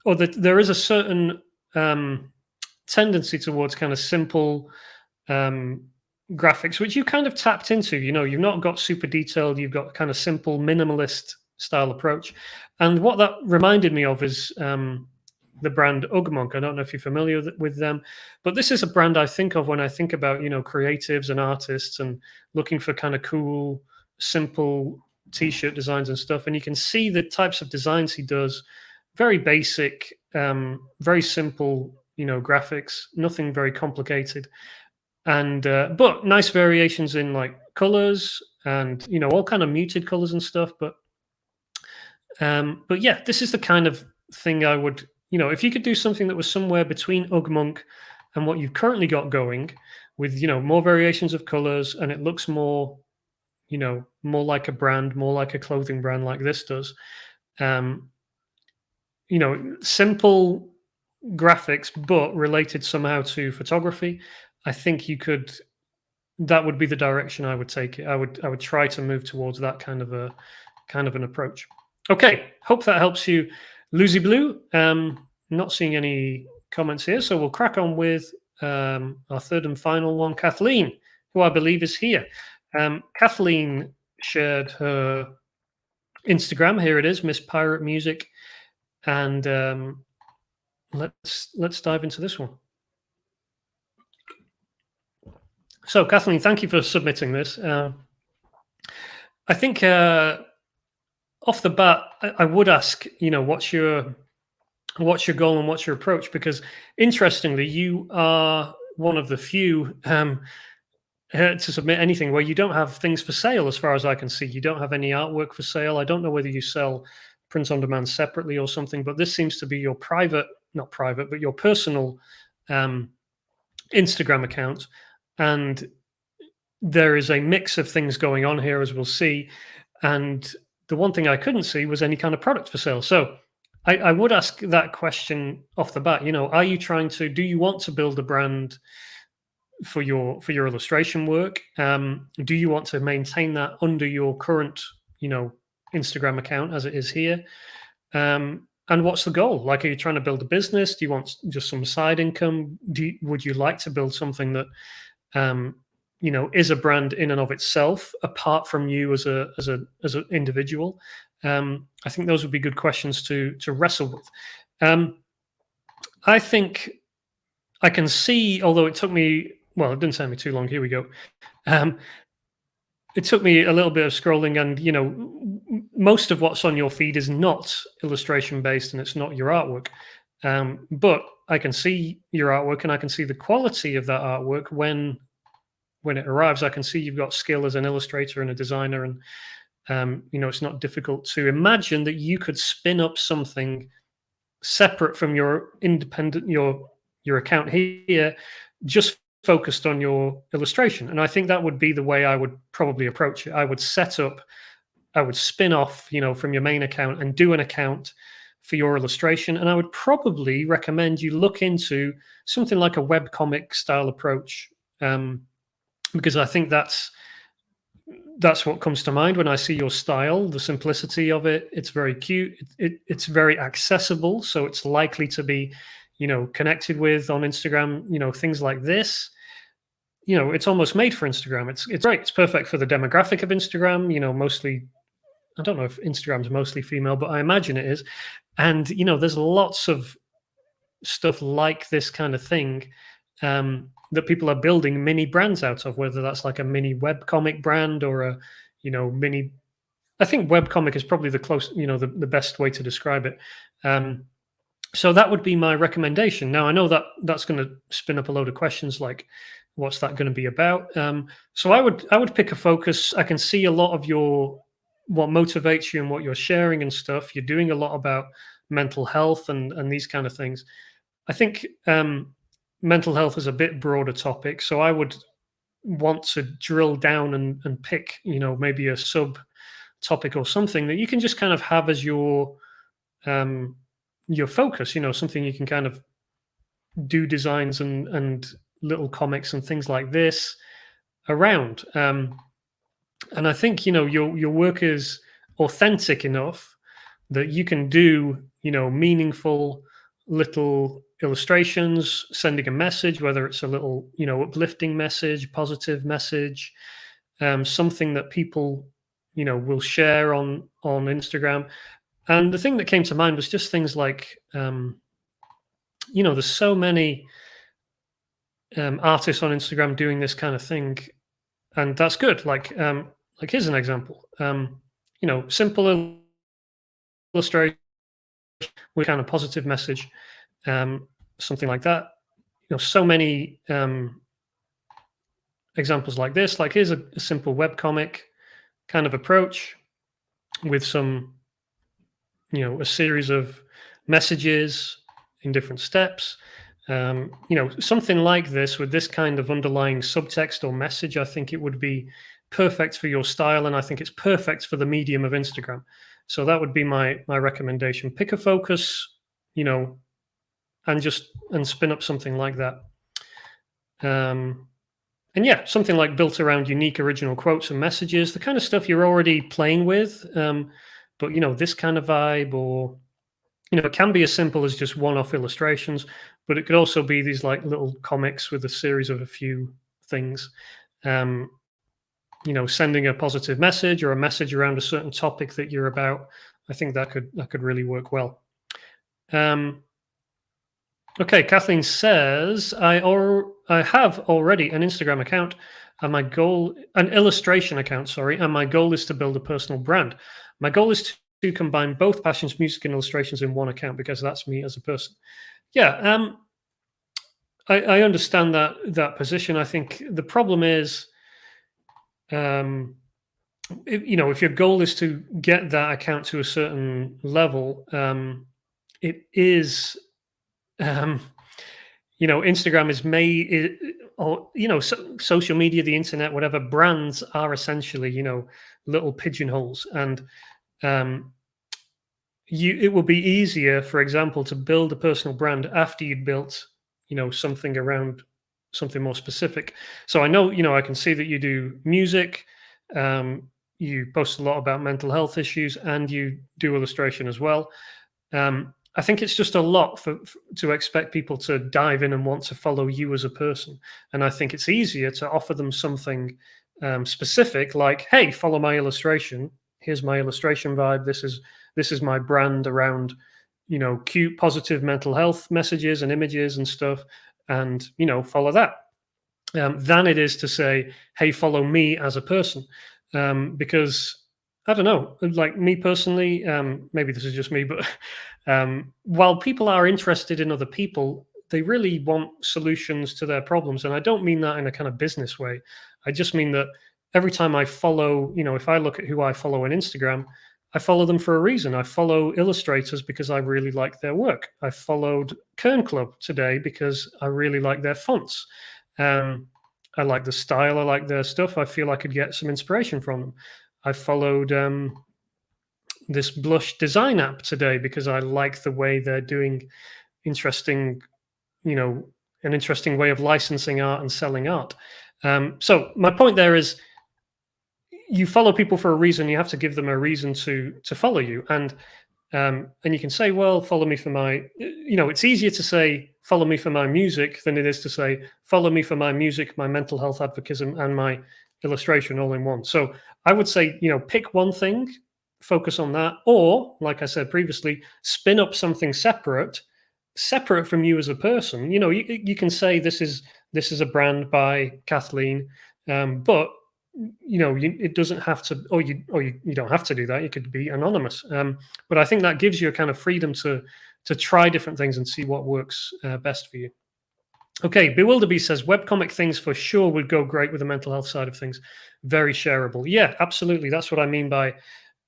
Speaker 1: or that there is a certain tendency towards kind of simple graphics, which you kind of tapped into. You've not got super detailed, you've got kind of simple minimalist style approach. And what that reminded me of is the brand Ugmonk. I don't know if you're familiar with them, but this is a brand I think of when I think about creatives and artists and looking for kind of cool, simple t-shirt designs and stuff. And you can see the types of designs he does, very basic, very simple, graphics, nothing very complicated, and but nice variations in like colors and all kind of muted colors and stuff. But yeah, this is the kind of thing I would, if you could do something that was somewhere between Ugmonk and what you've currently got going, with more variations of colors, and it looks more like a brand, more like a clothing brand like this does. Simple graphics, but related somehow to photography. I think that would be the direction I would take it. I would try to move towards that kind of an approach. Okay, hope that helps you, Losey Blue. Not seeing any comments here, so we'll crack on with our third and final one, Kathleen, who I believe is here. Kathleen shared her Instagram. Here it is, Miss Pirate Music, and let's dive into this one. So, Kathleen, thank you for submitting this. I think off the bat, I would ask, what's your goal and what's your approach? Because interestingly, you are one of the few to submit anything where you don't have things for sale, as far as I can see. You don't have any artwork for sale. I don't know whether you sell print on demand separately or something, but this seems to be your not private, but your personal Instagram account. And there is a mix of things going on here, as we'll see. And the one thing I couldn't see was any kind of product for sale. So I would ask that question off the bat. Are you do you want to build a brand for your illustration work? Do you want to maintain that under your current, Instagram account as it is here? And what's the goal? Like, are you trying to build a business? Do you want just some side income? Would you like to build something that, is a brand in and of itself, apart from you as an individual? I think those would be good questions to wrestle with. I think I can see, although it took me, well, it didn't take me too long. Here we go. It took me a little bit of scrolling, and most of what's on your feed is not illustration based, and it's not your artwork. But I can see your artwork, and I can see the quality of that artwork when when it arrives. I can see you've got skill as an illustrator and a designer, and it's not difficult to imagine that you could spin up something separate from your independent your account here, just focused on your illustration. And I think that would be the way I would probably approach it. I would spin off, from your main account and do an account for your illustration. And I would probably recommend you look into something like a webcomic style approach, because I think that's what comes to mind when I see your style, the simplicity of it. It's very cute. It's very accessible. So it's likely to be, connected with on Instagram, things like this. It's almost made for Instagram. It's great. It's perfect for the demographic of Instagram, mostly, I don't know if Instagram's mostly female, but I imagine it is. And, there's lots of stuff like this kind of thing that people are building mini brands out of, whether that's like a mini webcomic brand or a, mini. I think webcomic is probably the best way to describe it. So that would be my recommendation. Now, I know that that's going to spin up a load of questions like, what's that going to be about? So I would pick a focus. I can see a lot of what motivates you and what you're sharing and stuff. You're doing a lot about mental health and these kind of things. I think mental health is a bit broader topic, so I would want to drill down and pick, maybe a sub topic or something that you can just kind of have as your focus, something you can kind of do designs and little comics and things like this around. And I think, your work is authentic enough that you can do, meaningful little illustrations, sending a message, whether it's a little, uplifting message, positive message, something that people, will share on Instagram. And the thing that came to mind was just things like, there's so many artists on Instagram doing this kind of thing, and that's good. Like here's an example. Simple illustration with kind of positive message, something like that. So many examples like this. Like here's a simple webcomic kind of approach with some, a series of messages in different steps. Something like this with this kind of underlying subtext or message, I think it would be perfect for your style, and I think it's perfect for the medium of Instagram. So that would be my recommendation. Pick a focus, and spin up something like that. And yeah, something like built around unique original quotes and messages, the kind of stuff you're already playing with. But this kind of vibe, or it can be as simple as just one-off illustrations, but it could also be these like little comics with a series of a few things. Sending a positive message or a message around a certain topic that you're about. I think that could really work well. Okay, Kathleen says, I have already an Instagram account and an illustration account, sorry, and my goal is to build a personal brand. My goal is to combine both passions, music and illustrations in one account, because that's me as a person. Yeah, I understand that position. I think the problem is, if your goal is to get that account to a certain level, it is, Instagram is made, or social media, the internet, whatever, brands are essentially, little pigeonholes, and it will be easier, for example, to build a personal brand after you'd built, something around something more specific. So I know, I can see that you do music, you post a lot about mental health issues, and you do illustration as well. I think it's just a lot to expect people to dive in and want to follow you as a person. And I think it's easier to offer them something specific, like, hey, follow my illustration. Here's my illustration vibe. This is my brand around, cute, positive mental health messages and images and stuff. And, follow that. Than it is to say, hey, follow me as a person. Because I don't know, like me personally, maybe this is just me, but while people are interested in other people, they really want solutions to their problems. And I don't mean that in a kind of business way. I just mean that every time I follow, if I look at who I follow on Instagram, I follow them for a reason. I follow Illustrators because I really like their work. I followed Kern Club today because I really like their fonts. I like the style. I like their stuff. I feel I could get some inspiration from them. I followed this blush design app today because I like the way they're doing interesting, an interesting way of licensing art and selling art. So my point there is, you follow people for a reason. You have to give them a reason to follow you, and you can say, well, follow me for my, it's easier to say follow me for my music than it is to say follow me for my music, my mental health advocacy, and my illustration all in one. So I would say, pick one thing, focus on that, or like I said previously, spin up something separate from you as a person. You can say this is a brand by Kathleen, but it doesn't have to, or you don't have to do that. You could be anonymous. But I think that gives you a kind of freedom to try different things and see what works best for you. Okay, Bewilder Beast says webcomic things for sure would go great with the mental health side of things. Very shareable. Yeah, absolutely. That's what I mean by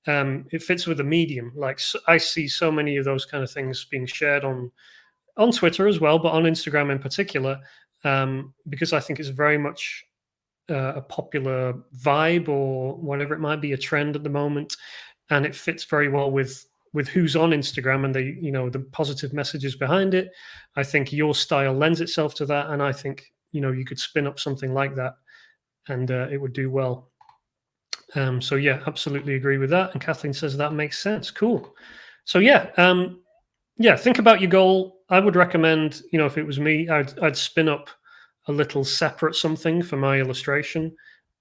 Speaker 1: it fits with the medium. Like, I see so many of those kind of things being shared on Twitter as well, but on Instagram in particular, because I think it's very much a popular vibe, or whatever it might be, a trend at the moment, and it fits very well with who's on Instagram and the positive messages behind it. I think your style lends itself to that, and I think you could spin up something like that, and it would do well. So yeah, absolutely agree with that. And Kathleen says that makes sense. Cool. So yeah, think about your goal. I would recommend, if it was me, I'd spin up a little separate something for my illustration.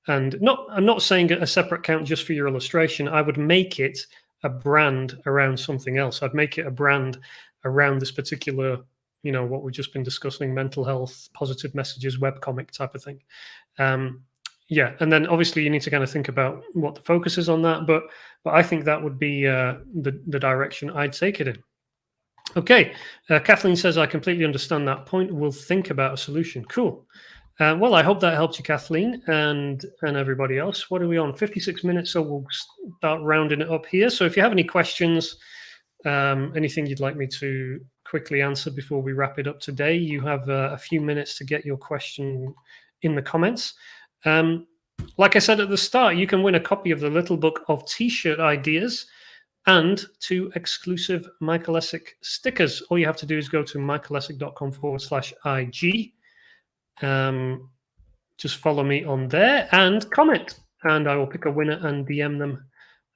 Speaker 1: And I'm not saying a separate account just for your illustration. I would make it a brand around something else. I'd make it a brand around this particular, what we've just been discussing, mental health, positive messages, webcomic type of thing. And then obviously you need to kind of think about what the focus is on that. But I think that would be the direction I'd take it in. Okay, Kathleen says, I completely understand that point. We'll think about a solution. Cool. Well, I hope that helped you, Kathleen, and everybody else. What are we on? 56 minutes, so we'll start rounding it up here. So if you have any questions, anything you'd like me to quickly answer before we wrap it up today, you have a few minutes to get your question in the comments. Like I said at the start, you can win a copy of the Little Book of T-shirt ideas and 2 exclusive Michael Essick stickers. All you have to do is go to michaelessick.com/IG. Just follow me on there and comment, and I will pick a winner and DM them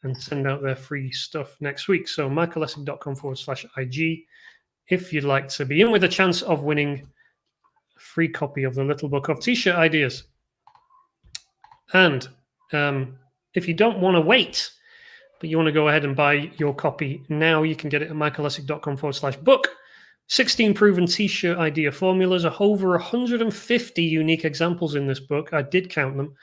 Speaker 1: and send out their free stuff next week. So michaelessick.com/IG if you'd like to be in with a chance of winning a free copy of the Little Book of T-shirt ideas. And if you don't want to wait, but you want to go ahead and buy your copy now, you can get it at michaelessick.com/book. 16 proven T-shirt idea formulas, over 150 unique examples in this book. I did count them,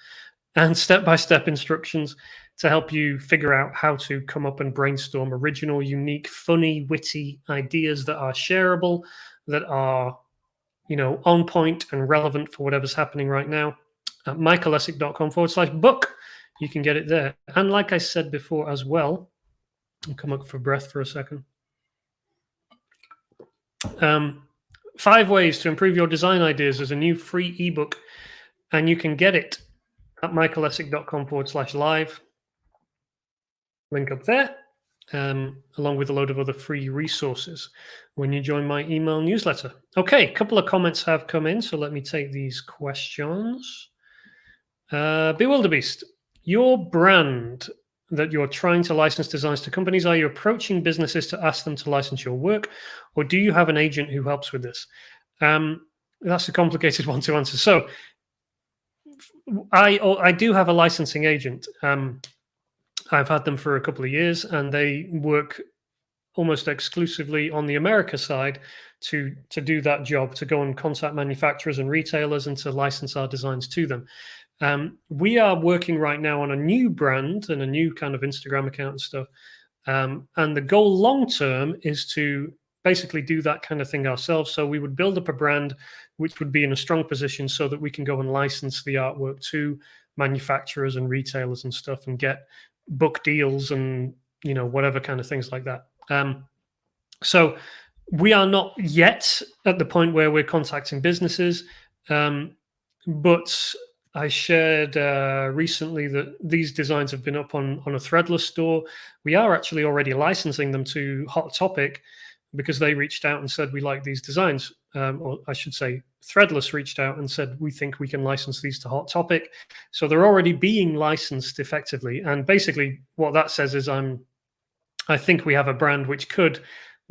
Speaker 1: and step-by-step instructions to help you figure out how to come up and brainstorm original, unique, funny, witty ideas that are shareable, that are, on point and relevant for whatever's happening right now. At michaelessick.com/book. You can get it there. And like I said before as well, I'll come up for breath for a second. 5 ways to improve your design ideas is a new free ebook, and you can get it at michaelessick.com/live. Link up there, along with a load of other free resources when you join my email newsletter. Okay, a couple of comments have come in, so let me take these questions. Bewilder Beast, your brand that you're trying to license designs to companies, are you approaching businesses to ask them to license your work, or do you have an agent who helps with this? That's a complicated one to answer. So I do have a licensing agent. I've had them for a couple of years, and they work almost exclusively on the America side to do that job, to go and contact manufacturers and retailers and to license our designs to them. We are working right now on a new brand and a new kind of Instagram account and stuff. And the goal long term is to basically do that kind of thing ourselves. So we would build up a brand which would be in a strong position so that we can go and license the artwork to manufacturers and retailers and stuff and get book deals and, whatever kind of things like that. So we are not yet at the point where we're contacting businesses, but I shared recently that these designs have been up on a Threadless store. We are actually already licensing them to Hot Topic because they reached out and said, we like these designs. Or I should say, Threadless reached out and said, we think we can license these to Hot Topic. So they're already being licensed effectively. And basically what that says is I think we have a brand which could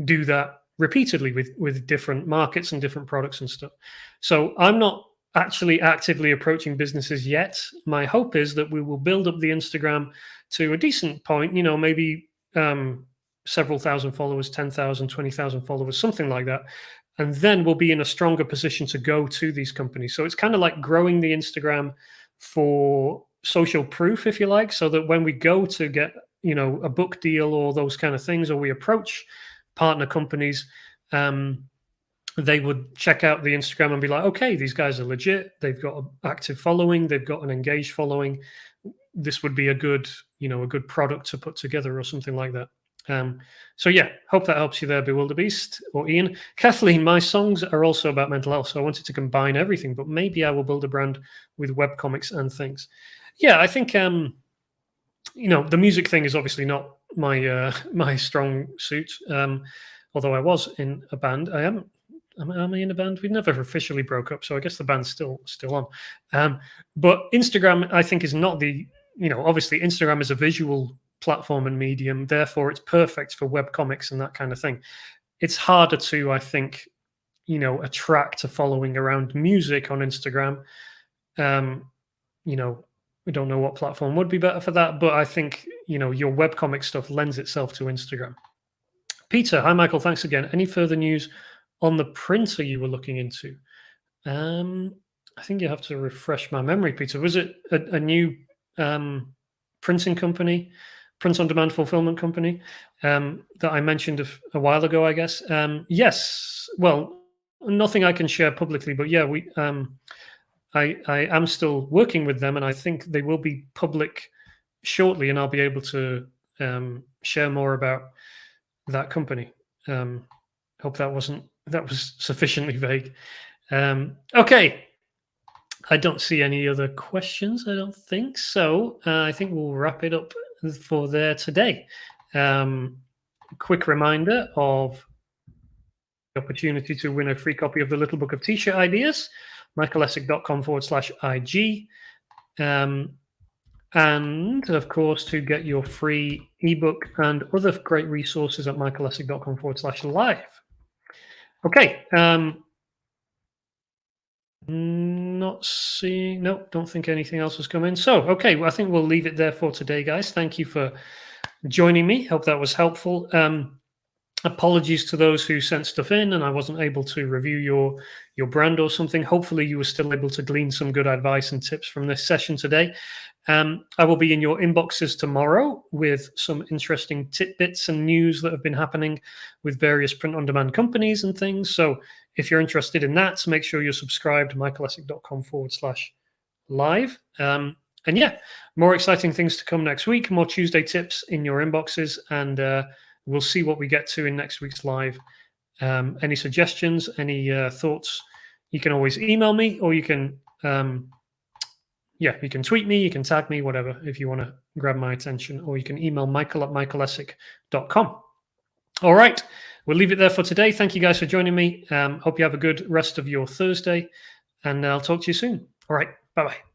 Speaker 1: do that repeatedly with different markets and different products and stuff. So I'm not actually actively approaching businesses yet. My hope is that we will build up the Instagram to a decent point, maybe several thousand followers, 10,000, 20,000 followers, something like that. And then we'll be in a stronger position to go to these companies. So it's kind of like growing the Instagram for social proof, if you like, so that when we go to get, a book deal or those kind of things, or we approach partner companies, they would check out the Instagram and be like, okay, these guys are legit. They've got an active following. They've got an engaged following. This would be a good product to put together or something like that. So yeah, hope that helps you there, Bewilder Beast or Ian. Kathleen, my songs are also about mental health, so I wanted to combine everything, but maybe I will build a brand with webcomics and things. Yeah, I think, the music thing is obviously not my strong suit. Although I was in a band, am I in a band? We never officially broke up, so I guess the band's still on. But Instagram, I think, is not obviously Instagram is a visual platform and medium, therefore it's perfect for webcomics and that kind of thing. It's harder to, I think, attract a following around music on Instagram. We don't know what platform would be better for that, but I think, your webcomic stuff lends itself to Instagram. Peter, hi, Michael. Thanks again. Any further news on the printer you were looking into? I think you have to refresh my memory, Peter. Was it a new printing company, print-on-demand fulfillment company that I mentioned a while ago, I guess? Yes. Well, nothing I can share publicly, but yeah, I am still working with them, and I think they will be public shortly, and I'll be able to share more about that company. Hope that was sufficiently vague. Okay. I don't see any other questions, I don't think. So I think we'll wrap it up for there today. Quick reminder of the opportunity to win a free copy of the Little Book of T-shirt Ideas, michaelessick.com/IG. And of course, to get your free ebook and other great resources at michaelessick.com/live. Okay. Not seeing. Nope, don't think anything else has come in. So, okay, well, I think we'll leave it there for today, guys. Thank you for joining me. Hope that was helpful. Apologies to those who sent stuff in and I wasn't able to review your brand or something. Hopefully you were still able to glean some good advice and tips from this session today. I will be in your inboxes tomorrow with some interesting tidbits and news that have been happening with various print-on-demand companies and things. So if you're interested in that, make sure you're subscribed to michaelessick.com/live. And yeah, more exciting things to come next week, more Tuesday tips in your inboxes, and we'll see what we get to in next week's live. Any suggestions, any thoughts, you can always email me, or you can you can tweet me, you can tag me, whatever, if you want to grab my attention, or you can email michael@michaelessick.com. All right, we'll leave it there for today. Thank you guys for joining me. Hope you have a good rest of your Thursday, and I'll talk to you soon. All right, bye-bye.